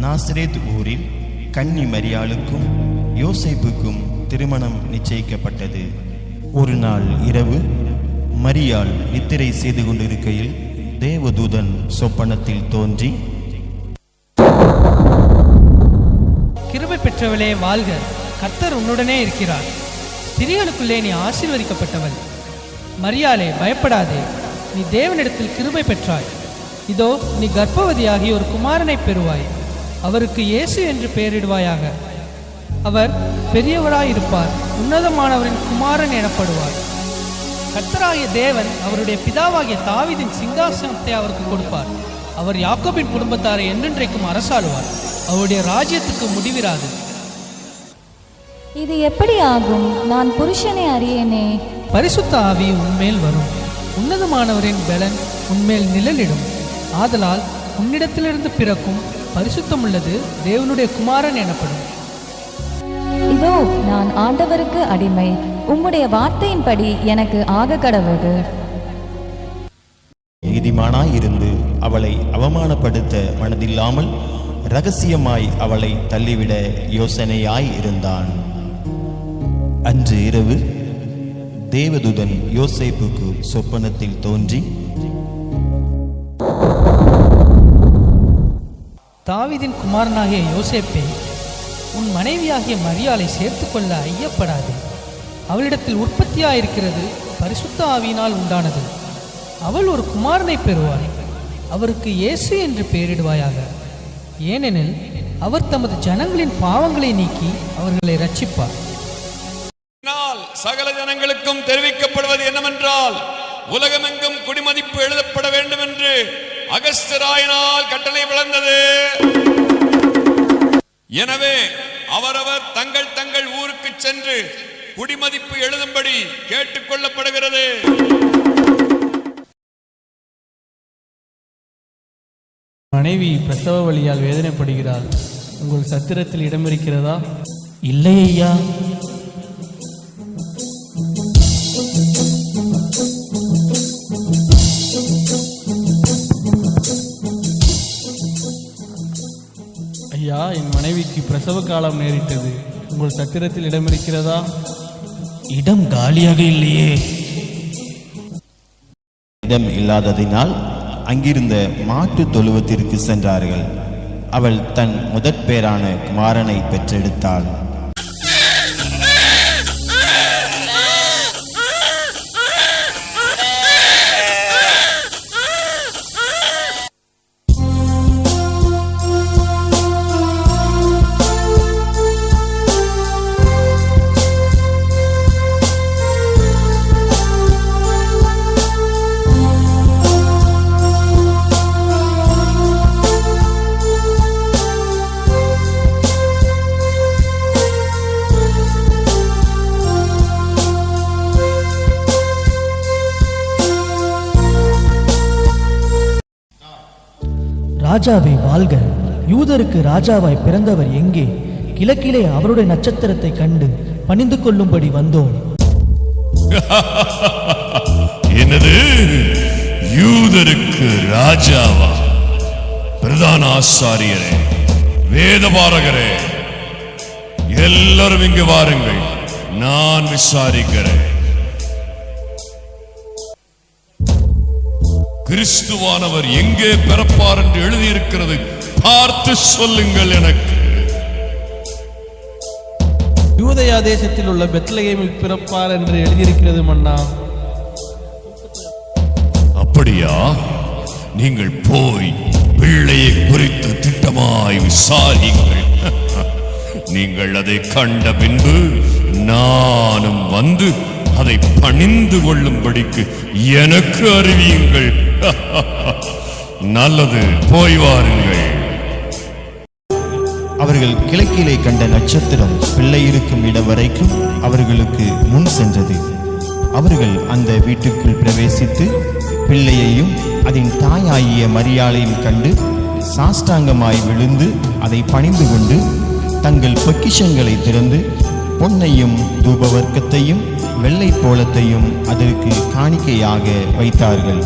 நாசரேத் ஊரில் கன்னி மரியாளுக்கும் யோசேப்புக்கும் திருமணம் நிச்சயிக்கப்பட்டது. ஒரு நாள் இரவு மரியாள் நித்திரை செய்து கொண்டிருக்கையில் தேவதூதன் சொப்பனத்தில் தோன்றி, கிருபை பெற்றவளே வாழ்க, கர்த்தர் உன்னுடனே இருக்கிறார், ஸ்திரீகளுக்குள்ளே நீ ஆசீர்வதிக்கப்பட்டவள். மரியாளே பயப்படாதே, நீ தேவனிடத்தில் கிருபை பெற்றாய். இதோ நீ கர்ப்பவதியாகி ஒரு குமாரனை பெறுவாய், அவருக்கு இயேசு என்று பெயரிடுவாயாக. அவர் பெரியவராயிருப்பார், உன்னதமானவரின் குமாரன் எனப்படுவார். கர்த்தராகிய தேவன் அவருடைய பிதாவாகிய தாவீதின் சிங்காசனத்தை அவருக்கு கொடுப்பார். அவர் யாக்கோபின் குடும்பத்தாரை என்றென்றைக்கும் அரசாளுவார், அவருடைய ராஜ்யத்துக்கு முடிவிராது. இது எப்படி ஆகும்? நான் புருஷனை அறியேனே. பரிசுத்த ஆவி உன்மேல் வரும், உன்னதமானவரின் பலன் உன்மேல் நிழலிடும். ஆதலால் உன்னிடத்திலிருந்து பிறக்கும் பரிசுத்தமுள்ளது தேவனுடைய குமாரன் எனப்படும். இதோ நான் ஆண்டவருக்கு அடிமை, உம்முடைய வார்த்தையின்படி எனக்கு ஆக கடவுது. நீதிமானாயிருந்து அவளை அவமானப்படுத்த மனதில்லாமல் இரகசியமாய் அவளை தள்ளிவிட யோசனையாய் இருந்தான். அன்று இரவு தேவதூதன் யோசேப்புக்கு சொப்பனத்தில் தோன்றி, தாவீதின் குமாரனாகிய யோசேப்பே, உன் மனைவியாகிய மரியாளை சேர்த்துக்கொள்ள ஐயப்படாதே. அவளிடத்தில் உற்பத்தியாயிருக்கிறது பரிசுத்த ஆவியினால் உண்டானது. அவள் ஒரு குமாரனை பெறுவாள், அவருக்கு இயேசு என்று பெயரிடுவாயாக. ஏனெனில் அவர் தமது ஜனங்களின் பாவங்களை நீக்கி அவர்களை ரட்சிப்பார். சகல ஜனங்களுக்கும் தெரிவிக்கப்படுவது என்னவென்றால், உலகமெங்கும் குடிமதிப்பு எழுதப்பட வேண்டும் என்று அகஸ்தியராயினால் கட்டளை விளந்தது. எனவே அவரவர் தங்கள் தங்கள் ஊருக்கு சென்று குடிமதிப்பு எழுதும்படி கேட்டுக் கொள்ளப்படுகிறது. மனைவி பிரசவ வலியால் வேதனைப்படுகிறாள், உங்கள் சத்திரத்தில் இடம் இருக்கிறதா? இல்லை ஐயா. ஐயா, என் மனைவிக்கு பிரசவ காலம் நேரிட்டது, உங்கள் சத்திரத்தில் இடம் இருக்கிறதா? இடம் காலியாக இல்லையே. இடம் இல்லாததினால் அங்கிருந்த மாட்டு தொழுவத்திற்கு சென்றார்கள். அவள் தன் முதற் பேரான குமாரனை பெற்றெடுத்தாள். ராஜாவே வாழ்க, யூதருக்கு ராஜாவாய் பிறந்தவர் எங்கே? கிழக்கிலே அவருடைய நட்சத்திரத்தை கண்டு பணிந்து கொள்ளும்படி வந்தோம். என்னது? யூதருக்கு ராஜாவா? பிரதான ஆசாரியரே, வேதபாரகரே, எல்லாரும் இங்கு வாருங்கள், நான் விசாரிக்கிறேன். கிறிஸ்துவானவர் எங்கே பிறப்பார் என்று எழுதியிருக்கிறது, பார்த்து சொல்லுங்கள் எனக்கு. யூதயா தேசத்தில் உள்ள பெத்லகேமில் பிறப்பார் என்று எழுதியிருக்கிறது மன்னா. அப்படியா? நீங்கள் போய் பிள்ளையை குறித்து திட்டமாய் விசாரியுங்கள். நீங்கள் அதை கண்ட பின்பு நானும் வந்து அதை பணிந்து கொள்ளும்படிக்கு எனக்கு அறிவியுங்கள். நல்லது, போய் வாருங்கள். அவர்கள் கிழக்கிலே கண்ட நட்சத்திரம் பிள்ளை இருக்கும் இடம் வரைக்கும் அவர்களுக்கு முன் சென்றது. அவர்கள் அந்த வீட்டுக்குள் பிரவேசித்து பிள்ளையையும் அதன் தாயாகிய மரியாளையும் கண்டு சாஷ்டாங்கமாய் விழுந்து அதை பணிந்து கொண்டு தங்கள் பொக்கிஷங்களை திறந்து பொன்னையும் தூபவர்க்கத்தையும் வெள்ளை போலத்தையும் அதற்கு காணிக்கையாக வைத்தார்கள்.